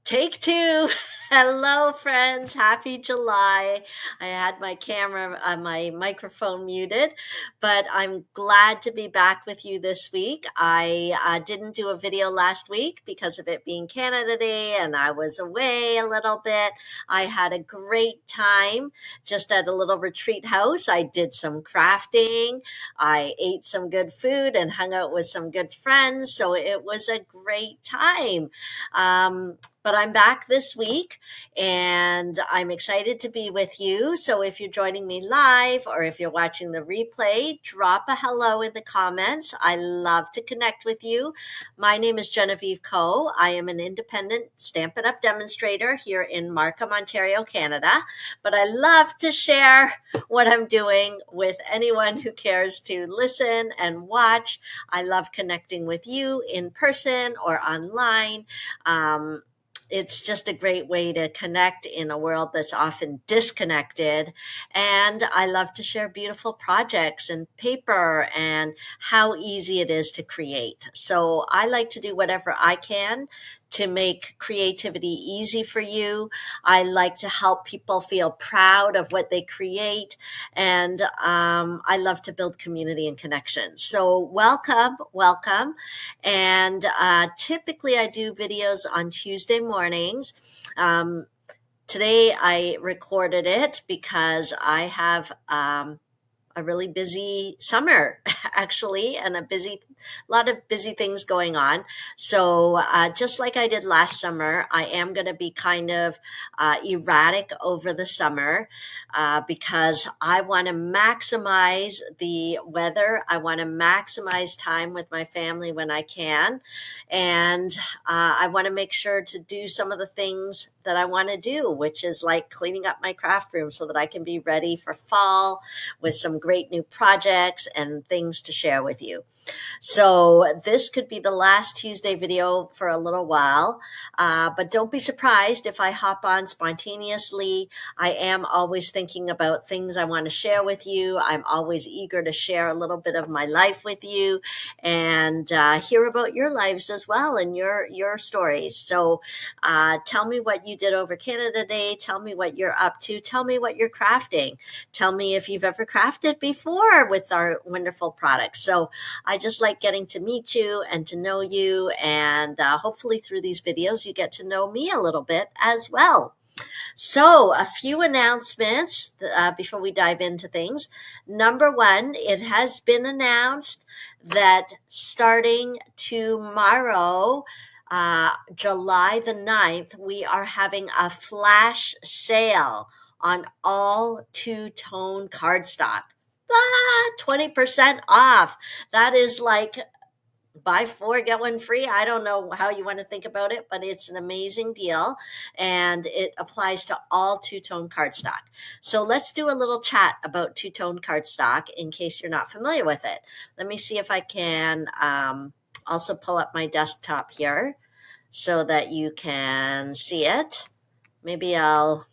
Take two. Hello, friends. Happy July. I had my camera, my microphone muted, but I'm glad to be back with you this week. I didn't do a video last week because of it being Canada Day and I was away a little bit. I had a great time just at a little retreat house. I did some crafting. I ate some good food and hung out with some good friends. So it was a great time. But I'm back this week and I'm excited to be with you. So if you're joining me live or if you're watching the replay, drop a hello in the comments. I love to connect with you. My name is Genevieve Coe. I am an independent Stampin' Up! Demonstrator here in Markham, Ontario, Canada. But I love to share what I'm doing with anyone who cares to listen and watch. I love connecting with you in person or online. It's just a great way to connect in a world that's often disconnected. And I love to share beautiful projects and paper and how easy it is to create. So I like to do whatever I can to make creativity easy for you. I like to help people feel proud of what they create. And I love to build community and connection. So welcome. And typically I do videos on Tuesday mornings. Today I recorded it because I have a really busy summer actually, and a lot of busy things going on. So just like I did last summer, I am going to be kind of erratic over the summer because I want to maximize the weather. I want to maximize time with my family when I can. And I want to make sure to do some of the things that I want to do, which is like cleaning up my craft room so that I can be ready for fall with some great new projects and things to share with you. So this could be the last Tuesday video for a little while, but don't be surprised if I hop on spontaneously. I am always thinking about things I want to share with you. I'm always eager to share a little bit of my life with you and hear about your lives as well and your stories. So tell me what you did over Canada Day. Tell me what you're up to. Tell me what you're crafting. Tell me if you've ever crafted before with our wonderful products. So I just like getting to meet you and to know you. And hopefully through these videos, you get to know me a little bit as well. So a few announcements before we dive into things. Number one, it has been announced that starting tomorrow, July the 9th, we are having a flash sale on all two-tone cardstock. 20% off. That is like buy four, get one free. I don't know how you want to think about it, but it's an amazing deal. And it applies to all two-tone cardstock. So let's do a little chat about two-tone cardstock in case you're not familiar with it. Let me see if I can also pull up my desktop here so that you can see it. Maybe I'll,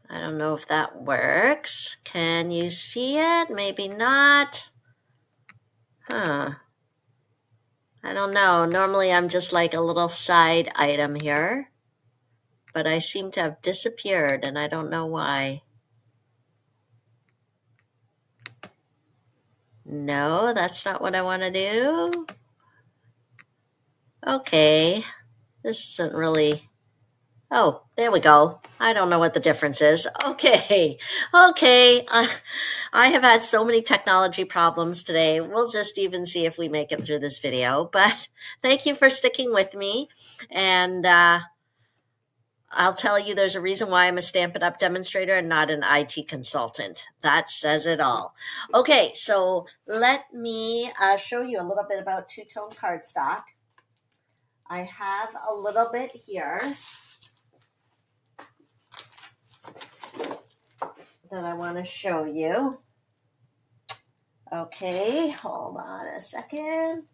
I don't know if that works. Can you see it? Maybe not. I don't know. Normally I'm just like a little side item here, but I seem to have disappeared and I don't know why. No, that's not what I want to do. Okay. This isn't really... Oh, there we go. I don't know what the difference is. Okay. I have had so many technology problems today. We'll just even see if we make it through this video. But thank you for sticking with me. And I'll tell you, there's a reason why I'm a Stampin' Up! Demonstrator and not an IT consultant. That says it all. Okay, so let me show you a little bit about two-tone cardstock. I have a little bit here that I want to show you. Okay, hold on a second.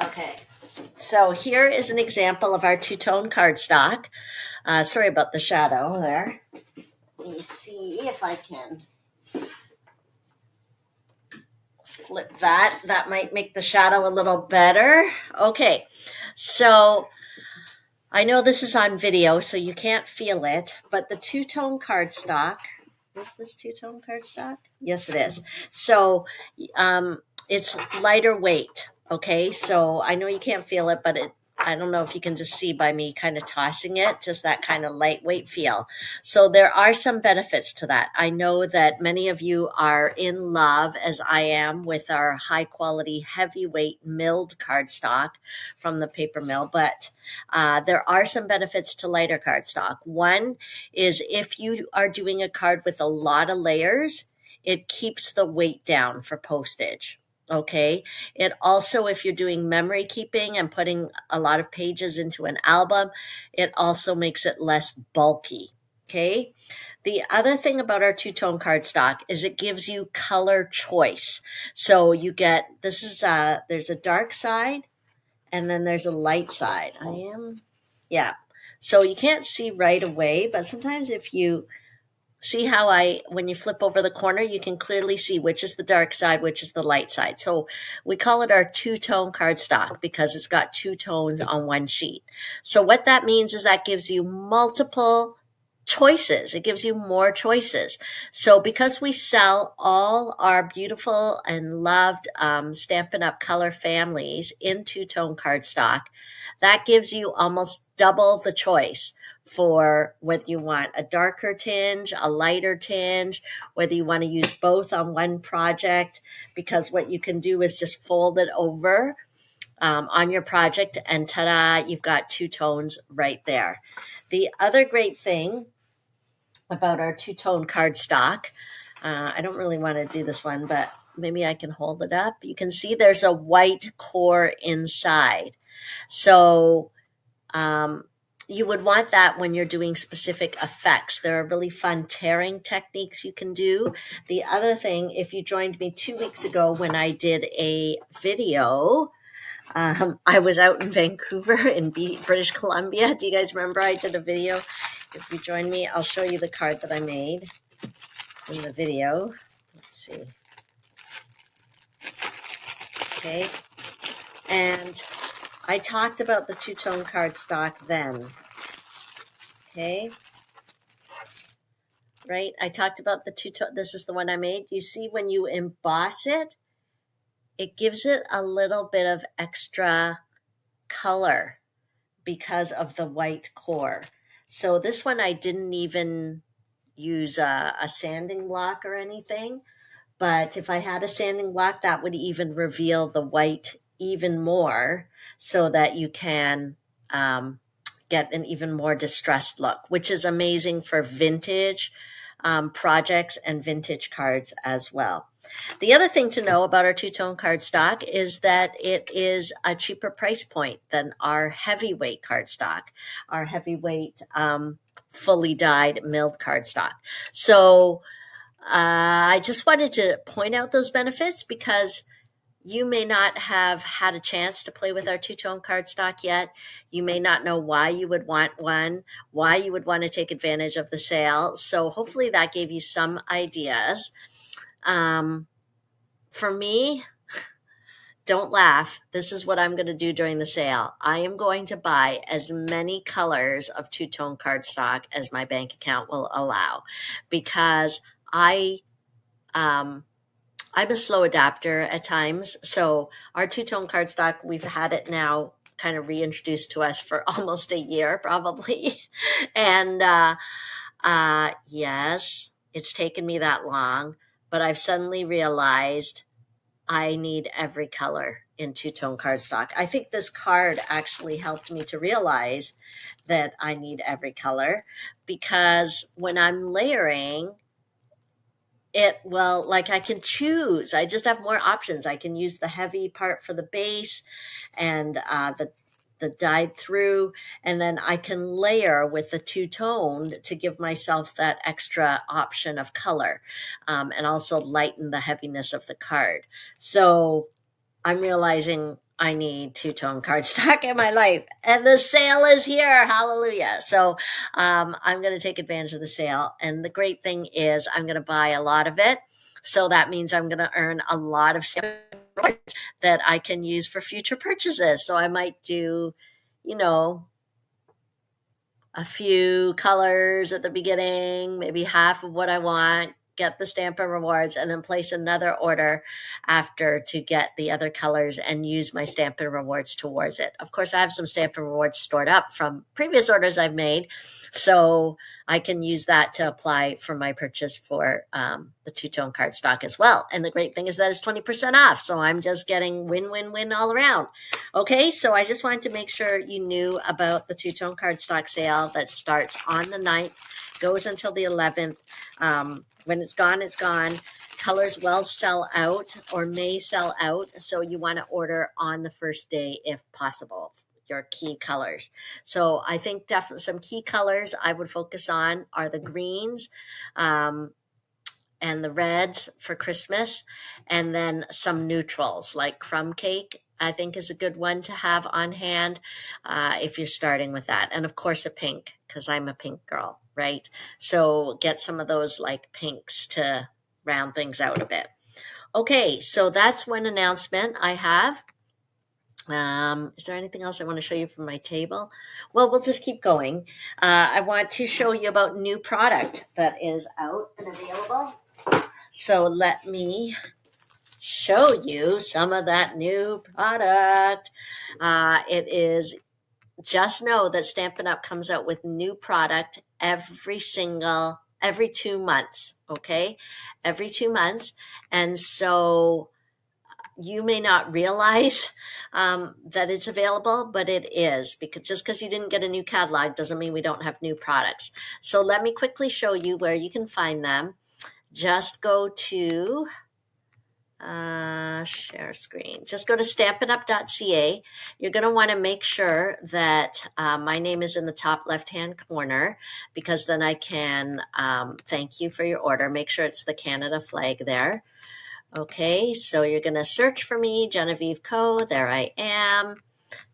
Okay, so here is an example of our two-tone cardstock. Sorry about the shadow there. Let me see if I can flip that. That might make the shadow a little better. Okay, so I know this is on video, so you can't feel it, but the two-tone cardstock, is this two-tone cardstock? Yes, it is. So it's lighter weight, okay? So I know you can't feel it, but I don't know if you can just see by me kind of tossing it, just that kind of lightweight feel. So there are some benefits to that. I know that many of you are in love, as I am, with our high quality, heavyweight milled cardstock from the paper mill, but there are some benefits to lighter cardstock. One is if you are doing a card with a lot of layers, it keeps the weight down for postage. Okay. It also, if you're doing memory keeping and putting a lot of pages into an album, it also makes it less bulky. Okay. The other thing about our two-tone cardstock is it gives you color choice. So you get, there's a dark side and then there's a light side. Yeah. So you can't see right away, but sometimes if you see how when you flip over the corner, you can clearly see which is the dark side, which is the light side. So we call it our two-tone cardstock because it's got two tones on one sheet. So what that means is that gives you multiple choices. It gives you more choices. So because we sell all our beautiful and loved Stampin' Up! Color families in two-tone cardstock, that gives you almost double the choice for whether you want a darker tinge, a lighter tinge, whether you want to use both on one project, because what you can do is just fold it over on your project and ta-da, you've got two tones right there. The other great thing about our two-tone cardstock, I don't really want to do this one, but maybe I can hold it up. You can see there's a white core inside. So you would want that when you're doing specific effects. There are really fun tearing techniques you can do. The other thing, if you joined me 2 weeks ago when I did a video, I was out in Vancouver in British Columbia. Do you guys remember I did a video? If you join me, I'll show you the card that I made in the video. Let's see. Okay. And I talked about the two-tone cardstock then. Okay. Right? I talked about the two-tone. This is the one I made. You see when you emboss it, it gives it a little bit of extra color because of the white core. So this one I didn't even use a sanding block or anything. But if I had a sanding block, that would even reveal the white even more so that you can get an even more distressed look, which is amazing for vintage projects and vintage cards as well. The other thing to know about our two-tone cardstock is that it is a cheaper price point than our heavyweight cardstock, our heavyweight fully dyed milled cardstock. So I just wanted to point out those benefits because you may not have had a chance to play with our two-tone cardstock yet. You may not know why you would want one, why you would want to take advantage of the sale. So hopefully that gave you some ideas. For me, don't laugh. This is what I'm going to do during the sale. I am going to buy as many colors of two-tone cardstock as my bank account will allow because I'm a slow adapter at times. So our two-tone cardstock, we've had it now kind of reintroduced to us for almost a year, probably. And yes, it's taken me that long, but I've suddenly realized I need every color in two-tone cardstock. I think this card actually helped me to realize that I need every color because when I'm layering, I can choose. I just have more options. I can use the heavy part for the base and the dyed through, and then I can layer with the two-toned to give myself that extra option of color and also lighten the heaviness of the card. So I'm realizing I need two-tone cardstock in my life, and the sale is here. Hallelujah. So I'm going to take advantage of the sale. And the great thing is I'm going to buy a lot of it. So that means I'm going to earn a lot of that I can use for future purchases. So I might do, you know, a few colors at the beginning, maybe half of what I want, get the Stampin' Rewards, and then place another order after to get the other colors and use my Stampin' Rewards towards it. Of course, I have some Stampin' Rewards stored up from previous orders I've made, so I can use that to apply for my purchase for the two-tone cardstock as well. And the great thing is that it's 20% off, so I'm just getting win-win-win all around. Okay, so I just wanted to make sure you knew about the two-tone cardstock sale that starts on the 9th, goes until the 11th. When it's gone, it's gone. Colors will sell out or may sell out, so you want to order on the first day if possible, your key colors. So I think definitely some key colors I would focus on are the greens, and the reds for Christmas, and then some neutrals like crumb cake, I think is a good one to have on hand if you're starting with that. And of course, a pink, because I'm a pink girl, right? So get some of those like pinks to round things out a bit. Okay, so that's one announcement I have. Is there anything else I want to show you from my table? Well, we'll just keep going. I want to show you about new product that is out and available. So let me show you some of that new product. It is, just know that Stampin' Up! Comes out with new product every 2 months, okay? Every 2 months. And so you may not realize that it's available, but it is, because just because you didn't get a new catalog doesn't mean we don't have new products. So let me quickly show you where you can find them. Just go to share screen. Just go to stampinup.ca. You're going to want to make sure that my name is in the top left-hand corner, because then I can thank you for your order. Make sure it's the Canada flag there. Okay, so you're going to search for me, Genevieve Co. There I am.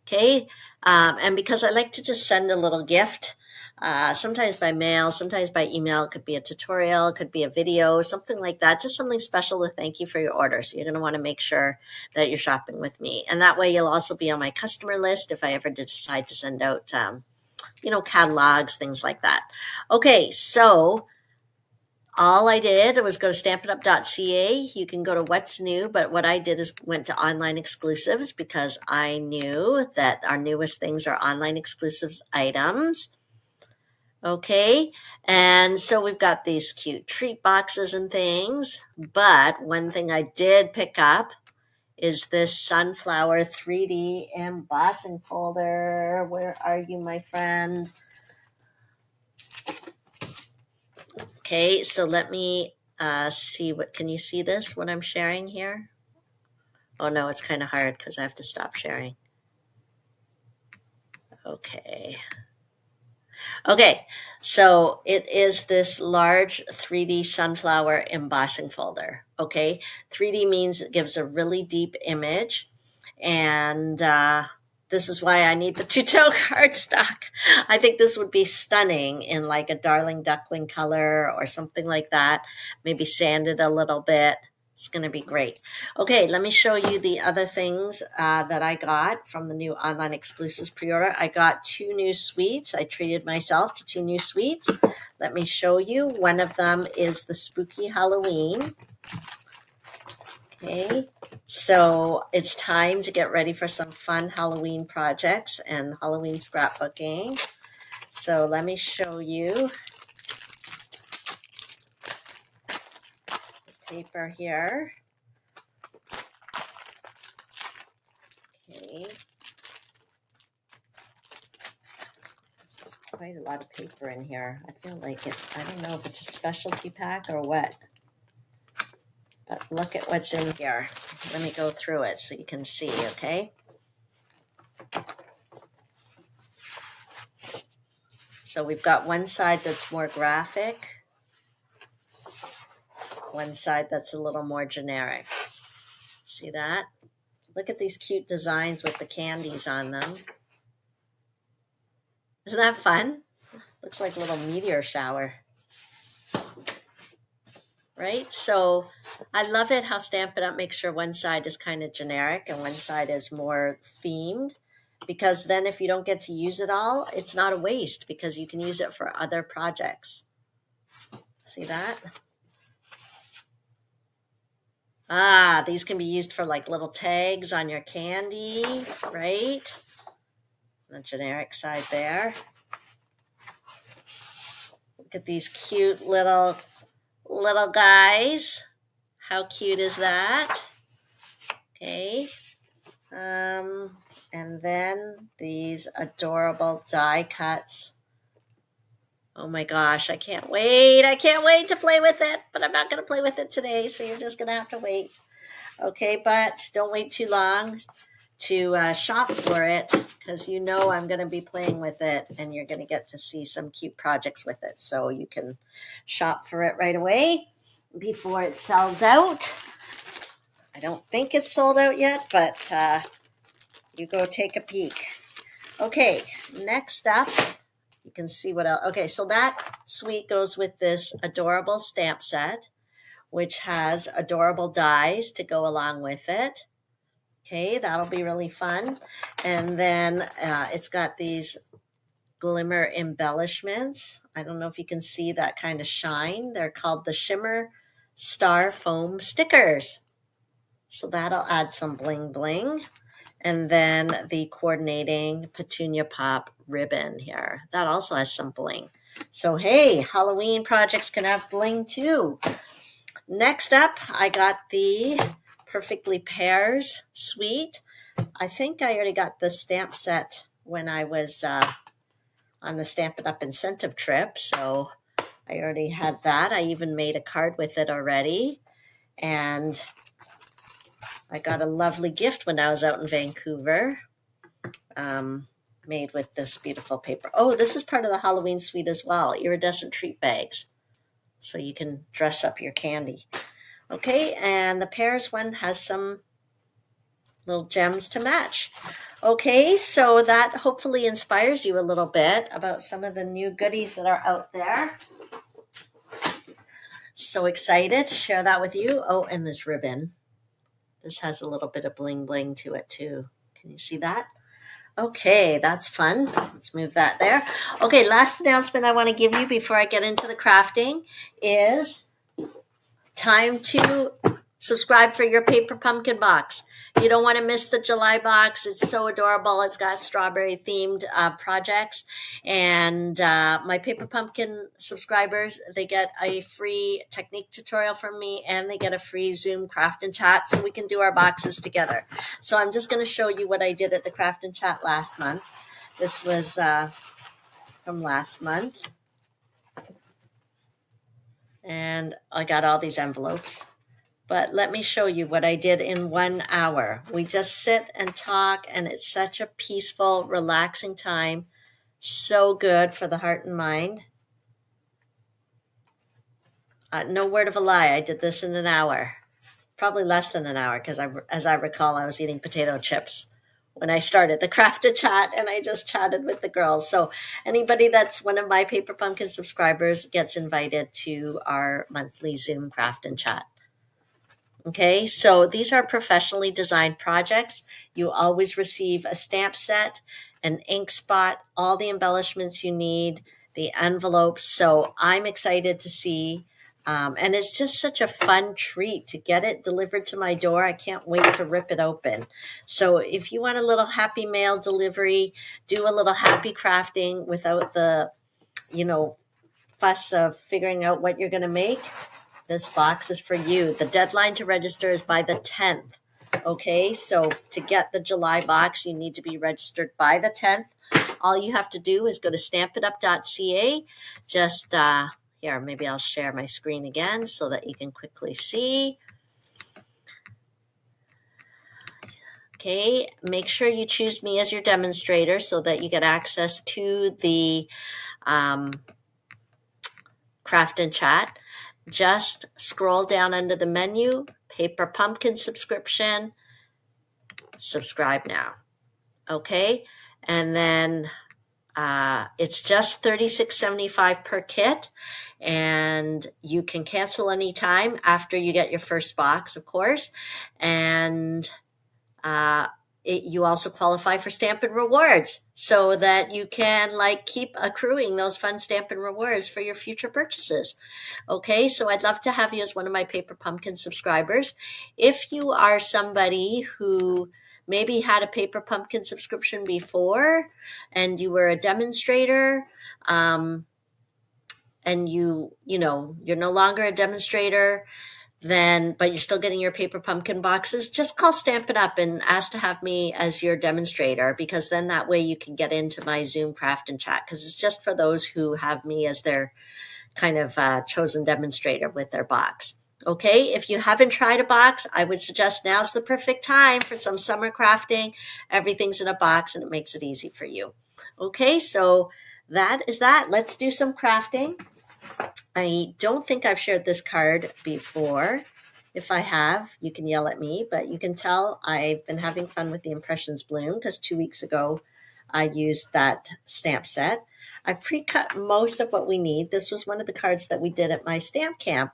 Okay, and because I like to just send a little gift, sometimes by mail, sometimes by email. It could be a tutorial, it could be a video, something like that, just something special to thank you for your order. So you're going to want to make sure that you're shopping with me. And that way you'll also be on my customer list if I ever did decide to send out, catalogs, things like that. Okay, so all I did was go to stampinup.ca. You can go to what's new, but what I did is went to online exclusives, because I knew that our newest things are online exclusives items. Okay, and so we've got these cute treat boxes and things, but one thing I did pick up is this sunflower 3D embossing folder. Where are you, my friend? Okay, so let me see. Can you see this, what I'm sharing here? Oh no, it's kind of hard because I have to stop sharing. Okay, so it is this large 3D sunflower embossing folder. Okay, 3D means it gives a really deep image, and this is why I need the two-tone cardstock. I think this would be stunning in like a darling duckling color or something like that. Maybe sanded a little bit. It's going to be great. Okay, let me show you the other things that I got from the new online exclusives pre-order. I got 2 new sweets. I treated myself to 2 new sweets. Let me show you. One of them is the Spooky Halloween. Okay, so it's time to get ready for some fun Halloween projects and Halloween scrapbooking. So let me show you the paper here. Okay, there's quite a lot of paper in here. I feel like I don't know if it's a specialty pack or what. But look at what's in here. Let me go through it so you can see, okay? So we've got one side that's more graphic, one side that's a little more generic. See that? Look at these cute designs with the candies on them. Isn't that fun? Looks like a little meteor shower. Right? So I love it how Stampin' Up! Makes sure one side is kind of generic and one side is more themed. Because then if you don't get to use it all, it's not a waste because you can use it for other projects. See that? Ah, these can be used for like little tags on your candy, right? The generic side there. Look at these cute little guys. How cute is that? Okay. And then these adorable die cuts. Oh my gosh, I can't wait. I can't wait to play with it, but I'm not going to play with it today, so you're just going to have to wait. Okay, but don't wait too long to shop for it because you know I'm going to be playing with it and you're going to get to see some cute projects with it. So you can shop for it right away before it sells out. I don't think it's sold out yet, but you go take a peek. Okay, next up, you can see what else. Okay, so that suite goes with this adorable stamp set, which has adorable dies to go along with it. Okay, that'll be really fun. And then it's got these glimmer embellishments. I don't know if you can see that kind of shine. They're called the Shimmer Star Foam Stickers. So that'll add some bling bling. And then the coordinating Petunia Pop ribbon here. That also has some bling. So hey, Halloween projects can have bling too. Next up, I got the Perfectly Pairs suite. I think I already got the stamp set when I was on the Stampin' Up! Incentive trip. So I already had that. I even made a card with it already. And I got a lovely gift when I was out in Vancouver, made with this beautiful paper. Oh, this is part of the Halloween suite as well, iridescent treat bags. So you can dress up your candy. Okay, and the Pears one has some little gems to match. Okay, so that hopefully inspires you a little bit about some of the new goodies that are out there. So excited to share that with you. Oh, and this ribbon. This has a little bit of bling bling to it too. Can you see that? Okay, that's fun. Let's move that there. Okay, last announcement I want to give you before I get into the crafting is time to subscribe for your paper pumpkin box. You don't want to miss the July box. It's so adorable. It's got strawberry themed projects. And my paper pumpkin subscribers, they get a free technique tutorial from me and they get a free Zoom craft and chat so we can do our boxes together. So I'm just going to show you what I did at the craft and chat last month. This was from last month. And I got all these envelopes. But let me show you what I did in 1 hour. We just sit and talk, and it's such a peaceful, relaxing time. So good for the heart and mind. No word of a lie, I did this in an hour. Probably less than an hour, because as I recall, I was eating potato chips when I started the craft and chat, and I just chatted with the girls. So anybody that's one of my Paper Pumpkin subscribers gets invited to our monthly Zoom craft and chat. Okay, so these are professionally designed projects. You always receive a stamp set, an ink spot, all the embellishments you need, the envelopes. So I'm excited to see, and it's just such a fun treat to get it delivered to my door. I can't wait to rip it open. So if you want a little happy mail delivery, do a little happy crafting without the, fuss of figuring out what you're going to make. This box is for you. The deadline to register is by the 10th. Okay, so to get the July box, you need to be registered by the 10th. All you have to do is go to stampitup.ca. Just here, maybe I'll share my screen again so that you can quickly see. Okay, make sure you choose me as your demonstrator so that you get access to the craft and chat. Just scroll down under the menu, Paper Pumpkin subscription, subscribe now. Okay, and then it's just $36.75 per kit, and you can cancel anytime after you get your first box, of course. And you also qualify for Stampin' Rewards, so that you can keep accruing those fun Stampin' Rewards for your future purchases. Okay, so I'd love to have you as one of my Paper Pumpkin subscribers. If you are somebody who maybe had a Paper Pumpkin subscription before and you were a demonstrator, and you're no longer a demonstrator, but you're still getting your Paper Pumpkin boxes, just call Stampin' Up! And ask to have me as your demonstrator, because then that way you can get into my Zoom craft and chat, because it's just for those who have me as their kind of chosen demonstrator with their box. Okay, if you haven't tried a box, I would suggest now's the perfect time for some summer crafting. Everything's in a box and it makes it easy for you. Okay, so that is that. Let's do some crafting. I don't think I've shared this card before. If I have, you can yell at me, but you can tell I've been having fun with the Impressions Bloom, because 2 weeks ago I used that stamp set. I pre-cut most of what we need. This was one of the cards that we did at my stamp camp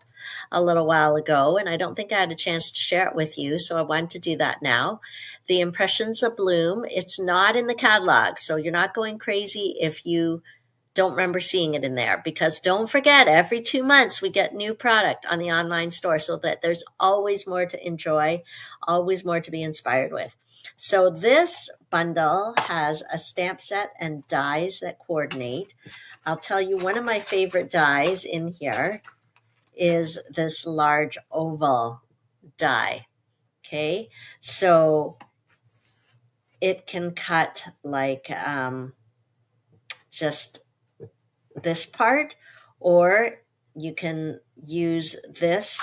a little while ago, and I don't think I had a chance to share it with you, so I wanted to do that now. The Impressions of Bloom, it's not in the catalog, so you're not going crazy if you don't remember seeing it in there, because don't forget, every 2 months we get new product on the online store, so that there's always more to enjoy, always more to be inspired with. So this bundle has a stamp set and dies that coordinate. I'll tell you, one of my favorite dies in here is this large oval die. Okay, so it can cut just this part, or you can use this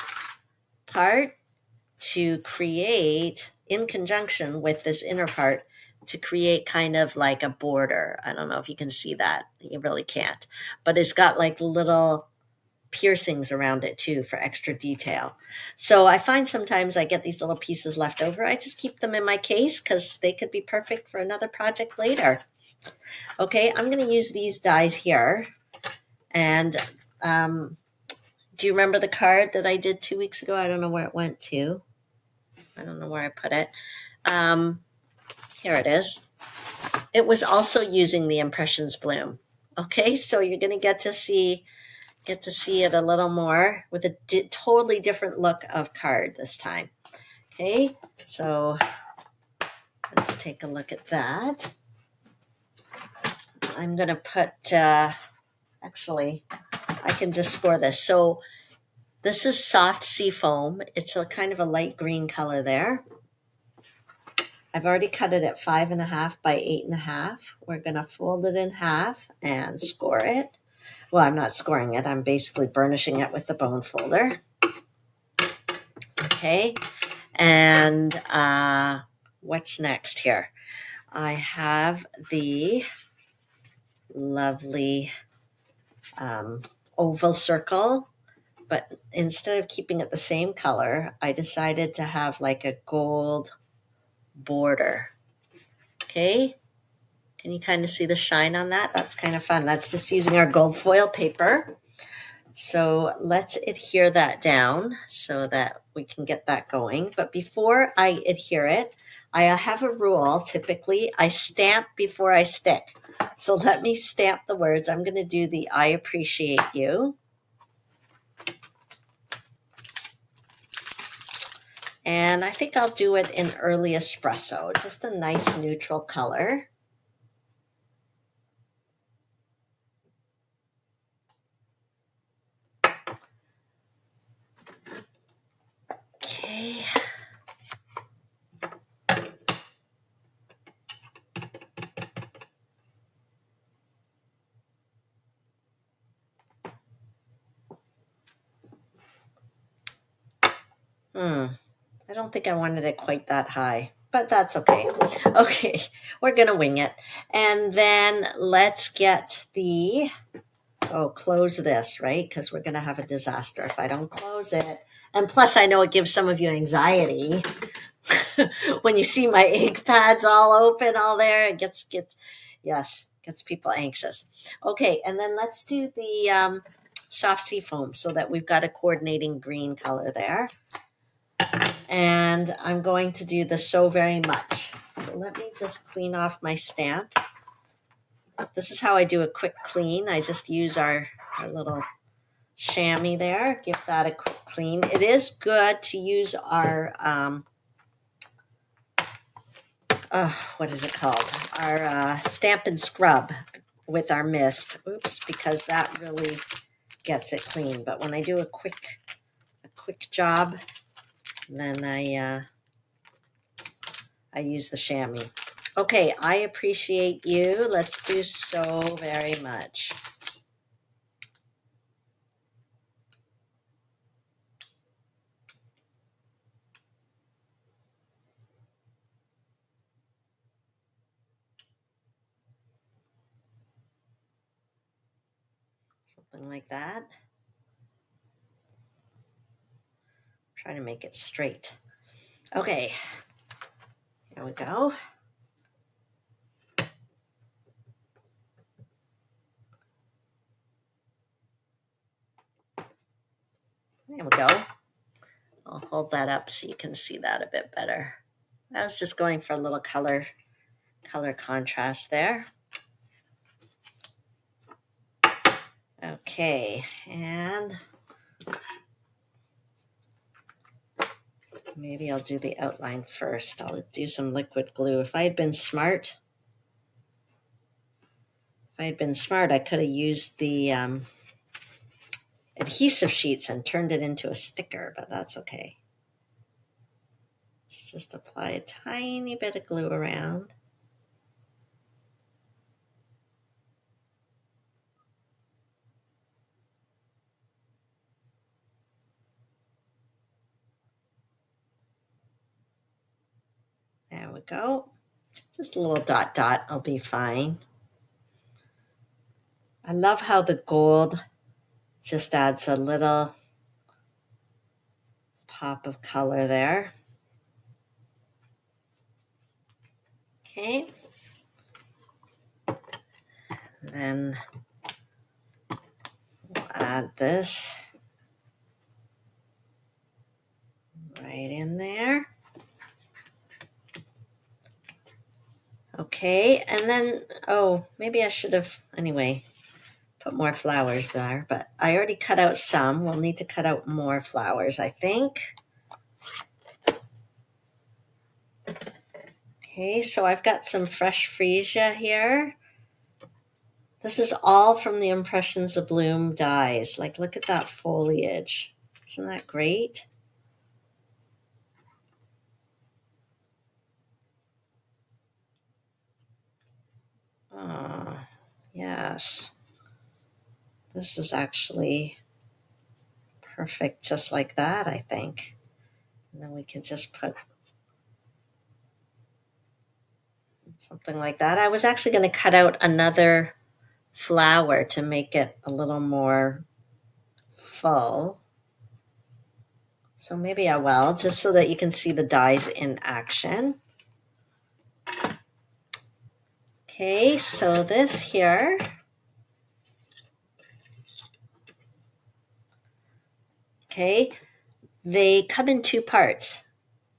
part to create, in conjunction with this inner part, to create kind of like a border. I don't know if you can see that. You really can't. But it's got little piercings around it too for extra detail. So I find sometimes I get these little pieces left over. I just keep them in my case because they could be perfect for another project later. Okay, I'm going to use these dies here. And do you remember the card that I did 2 weeks ago? I don't know where it went to. I don't know where I put it. Here it is. It was also using the Impressions Bloom. Okay, so you're going to get to see it a little more with a totally different look of card this time. Okay, so let's take a look at that. I'm going to put, actually, I can just score this. So this is soft seafoam. It's a kind of a light green color there. I've already cut it at 5.5 by 8.5. We're going to fold it in half and score it. Well, I'm not scoring it. I'm basically burnishing it with the bone folder. Okay. And what's next here? I have the lovely oval circle, but instead of keeping it the same color, I decided to have a gold border. Okay. Can you kind of see the shine on that? That's kind of fun. That's just using our gold foil paper. So let's adhere that down so that we can get that going. But before I adhere it, I have a rule. Typically, I stamp before I stick. So let me stamp the words. I'm going to do the I appreciate you. And I think I'll do it in early espresso, just a nice neutral color. Okay. I don't think I wanted it quite that high, but that's okay. Okay, we're going to wing it. And then let's get close this, right? Because we're going to have a disaster if I don't close it. And plus, I know it gives some of you anxiety when you see my ink pads all open all there, it gets people anxious. Okay, and then let's do the soft sea foam so that we've got a coordinating green color there. And I'm going to do the So Very Much. So let me just clean off my stamp. This is how I do a quick clean. I just use our little chamois there, give that a quick clean. It is good to use our what is it called? Our Stamp and Scrub with our mist. Oops, because that really gets it clean. But when I do a quick job, then I use the chamois. Okay, I appreciate you. Let's do So Very Much. Something like that. Trying to make it straight. Okay, there we go. There we go. I'll hold that up so you can see that a bit better. I was just going for a little color contrast there. Okay, and maybe I'll do the outline first. I'll do some liquid glue. If I had been smart, I could have used the adhesive sheets and turned it into a sticker, but that's okay. Let's just apply a tiny bit of glue around. There we go. Just a little dot will be fine. I love how the gold just adds a little pop of color there. Okay. Then we'll add this right in there. Okay, and then, maybe I should have, anyway, put more flowers there, but I already cut out some. We'll need to cut out more flowers, I think. Okay, so I've got some fresh freesia here. This is all from the Impressions of Bloom dies. Like, look at that foliage. Isn't that great? Oh, yes. This is actually perfect just like that, I think. And then we can just put something like that. I was actually going to cut out another flower to make it a little more full. So maybe I will, just so that you can see the dies in action. Okay, so this here. Okay, they come in two parts.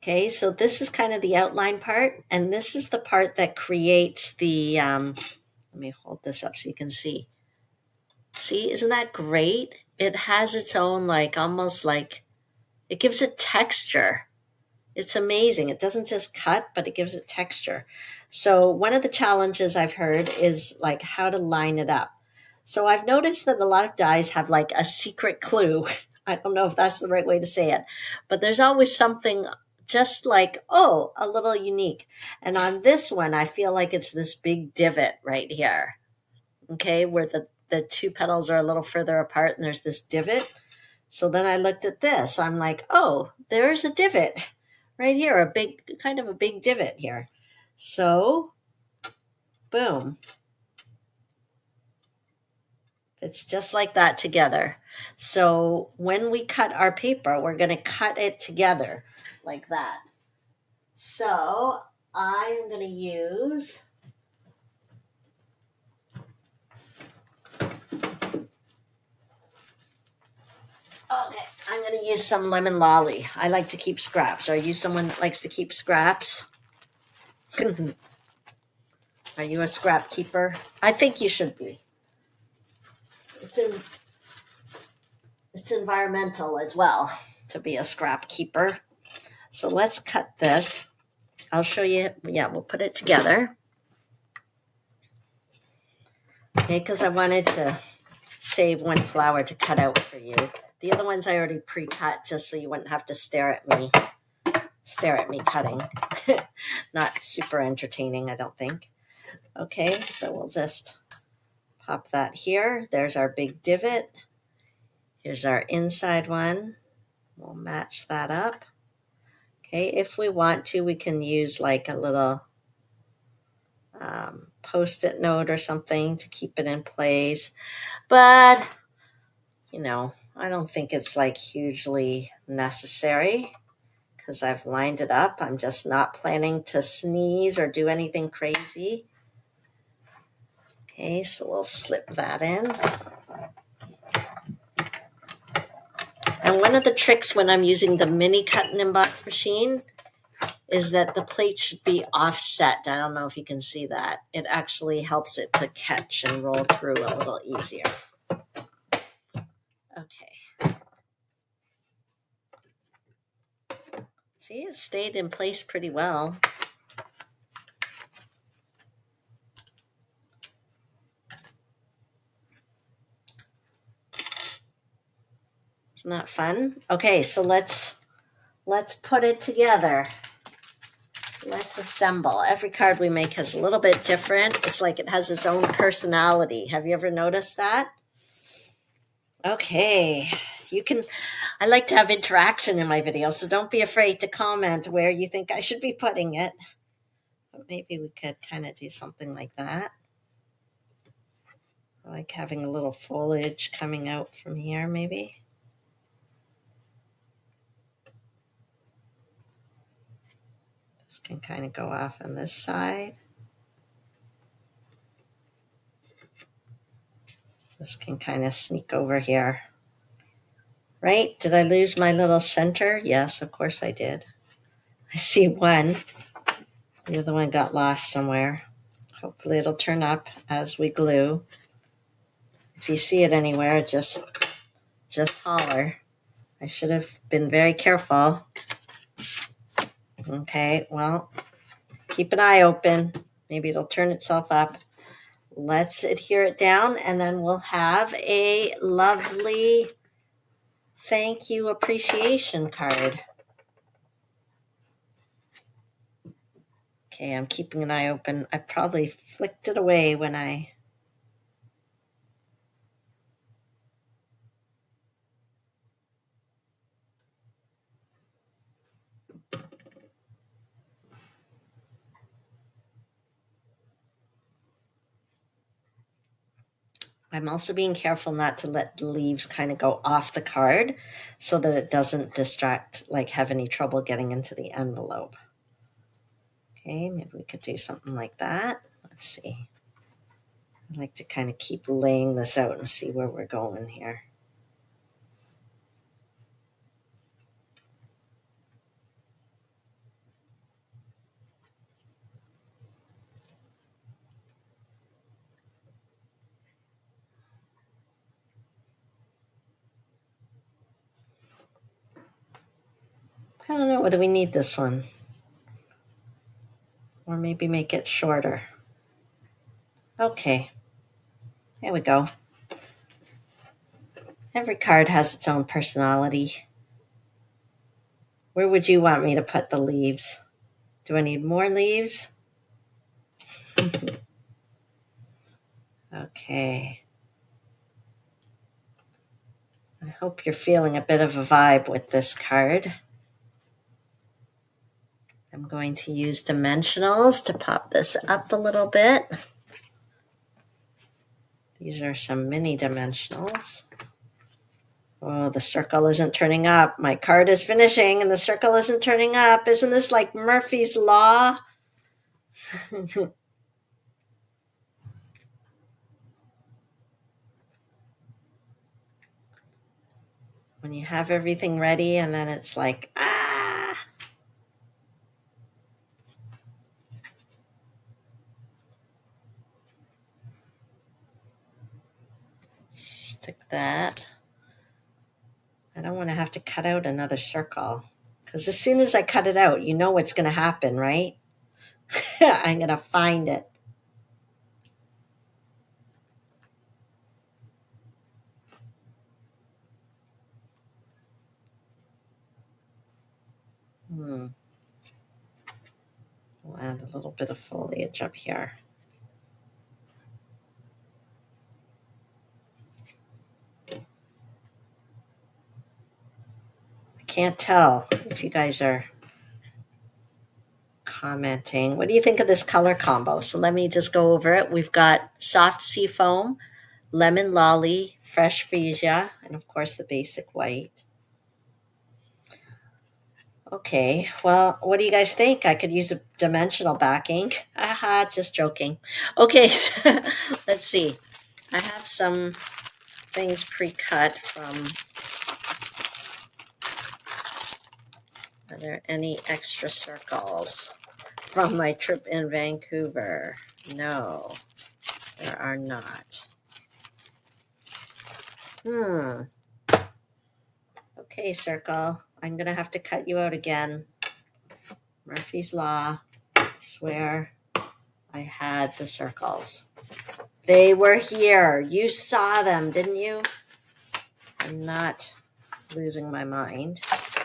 Okay, so this is kind of the outline part, and this is the part that creates the, let me hold this up so you can see. See, isn't that great? It has its own, almost like, it gives it texture. It's amazing. It doesn't just cut, but it gives it texture. So one of the challenges I've heard is how to line it up. So I've noticed that a lot of dies have a secret clue. I don't know if that's the right way to say it, but there's always something just a little unique. And on this one, I feel like it's this big divot right here. Okay, where the two petals are a little further apart and there's this divot. So then I looked at this. I'm like, oh, there's a divot right here, a big divot here. So, boom. It's just like that together. So when we cut our paper, we're going to cut it together like that. So I'm going to use I'm going to use some lemon lolly. I like to keep scraps. Are you someone that likes to keep scraps? Are you a scrap keeper? I think you should be. It's environmental as well to be a scrap keeper. So let's cut this. I'll show you. Yeah, we'll put it together. Okay, because I wanted to save one flower to cut out for you. The other ones I already pre-cut just so you wouldn't have to stare at me cutting. Not super entertaining, I don't think. Okay, so we'll just pop that here. There's our big divot. Here's our inside one. We'll match that up. Okay, if we want to, we can use like a little post-it note or something to keep it in place. But, I don't think it's like hugely necessary because I've lined it up. I'm just not planning to sneeze or do anything crazy. Okay, so we'll slip that in. And one of the tricks when I'm using the mini cut and emboss machine is that the plate should be offset. I don't know if you can see that. It actually helps it to catch and roll through a little easier. Okay. See, it stayed in place pretty well. Isn't that fun? Okay, so let's put it together. Let's assemble. Every card we make is a little bit different. It's like it has its own personality. Have you ever noticed that? Okay, I like to have interaction in my videos, so don't be afraid to comment where you think I should be putting it. But maybe we could kind of do something like that. I like having a little foliage coming out from here, maybe. This can kind of go off on this side. This can kind of sneak over here. Right? Did I lose my little center? Yes, of course I did. I see one. The other one got lost somewhere. Hopefully it'll turn up as we glue. If you see it anywhere, just holler. I should have been very careful. Okay, well, keep an eye open. Maybe it'll turn itself up. Let's adhere it down, and then we'll have a lovely thank you appreciation card. Okay, I'm keeping an eye open. I probably flicked it away when I'm also being careful not to let the leaves kind of go off the card so that it doesn't distract, like have any trouble getting into the envelope. Okay, maybe we could do something like that. Let's see. I like to kind of keep laying this out and see where we're going here. I don't know, whether we need this one? Or maybe make it shorter. Okay, there we go. Every card has its own personality. Where would you want me to put the leaves? Do I need more leaves? Okay. I hope you're feeling a bit of a vibe with this card. I'm going to use dimensionals to pop this up a little bit. These are some mini dimensionals. Oh, the circle isn't turning up. My card is finishing and the circle isn't turning up. Isn't this like Murphy's Law? When you have everything ready and then it's like, ah. Stick that. I don't want to have to cut out another circle because as soon as I cut it out, you know what's going to happen, right? I'm going to find it. We'll add a little bit of foliage up here. I can't tell if you guys are commenting. What do you think of this color combo? So let me just go over it. We've got soft sea foam, lemon lolly, fresh fuchsia, and of course the basic white. Okay, well, what do you guys think? I could use a dimensional backing. Aha, just joking. Okay, let's see. I have some things pre-cut from. Are there any extra circles from my trip in Vancouver? No, there are not. Okay, circle. I'm going to have to cut you out again. Murphy's Law. I swear I had the circles. They were here. You saw them, didn't you? I'm not losing my mind.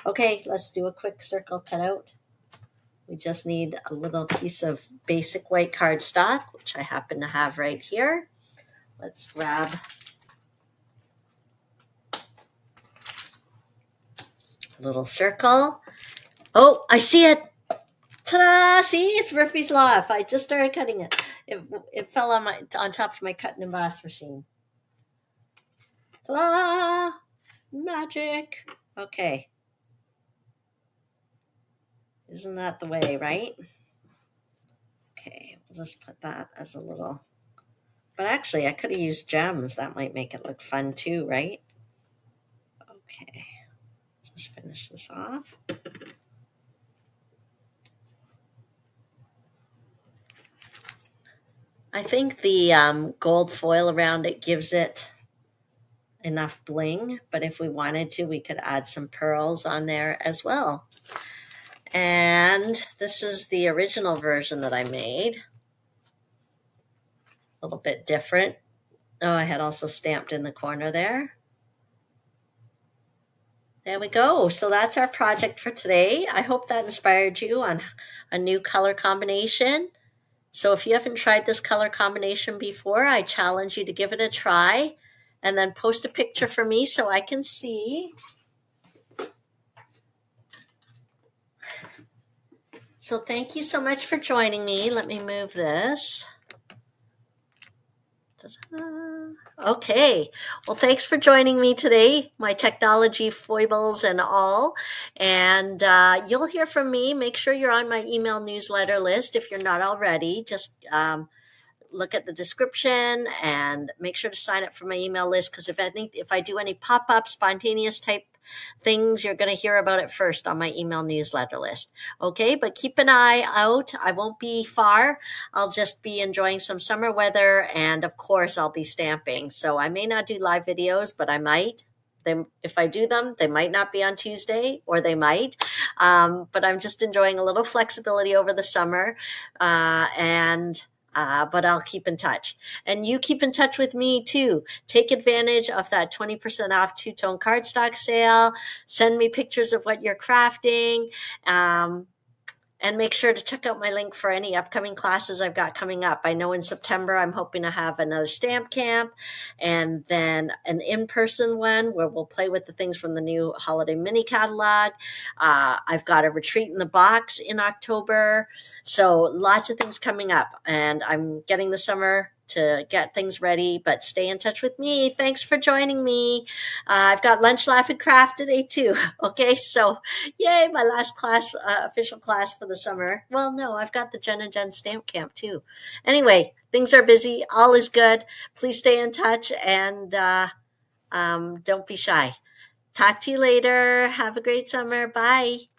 Okay, let's do a quick circle cutout. We just need a little piece of basic white cardstock, which I happen to have right here. Let's grab a little circle. Oh, I see it. Ta-da! See, it's Murphy's Law. If I just started cutting it, it fell on top of my cut and emboss machine. Ta-da! Magic. Okay. Isn't that the way, right? Okay, we'll just put that as a little. But actually, I could have used gems. That might make it look fun too, right? Okay, let's just finish this off. I think the gold foil around it gives it enough bling, but if we wanted to, we could add some pearls on there as well. And this is the original version that I made. A little bit different. Oh, I had also stamped in the corner there. There we go. So that's our project for today. I hope that inspired you on a new color combination. So if you haven't tried this color combination before, I challenge you to give it a try and then post a picture for me so I can see. So thank you so much for joining me. Let me move this. Ta-da. Okay. Well, thanks for joining me today, my technology foibles and all. And you'll hear from me. Make sure you're on my email newsletter list if you're not already. Just look at the description and make sure to sign up for my email list, because if I do any pop-up spontaneous type things, you're going to hear about it first on my email newsletter list. Okay, but keep an eye out. I won't be far. I'll just be enjoying some summer weather, and of course I'll be stamping. So I may not do live videos, but I might. If I do them, they might not be on Tuesday, or they might. But I'm just enjoying a little flexibility over the summer, but I'll keep in touch. And you keep in touch with me too. Take advantage of that 20% off two-tone cardstock sale. Send me pictures of what you're crafting. And make sure to check out my link for any upcoming classes I've got coming up. I know in September, I'm hoping to have another stamp camp and then an in-person one where we'll play with the things from the new holiday mini catalog. I've got a retreat in the box in October. So lots of things coming up, and I'm getting the summer to get things ready, but stay in touch with me. Thanks for joining me. I've got Lunch, Laugh, and Craft today too. Okay, so yay, my last class, official class for the summer. Well, no, I've got the Jen and Jen Stamp Camp too. Anyway, things are busy. All is good. Please stay in touch and don't be shy. Talk to you later. Have a great summer. Bye.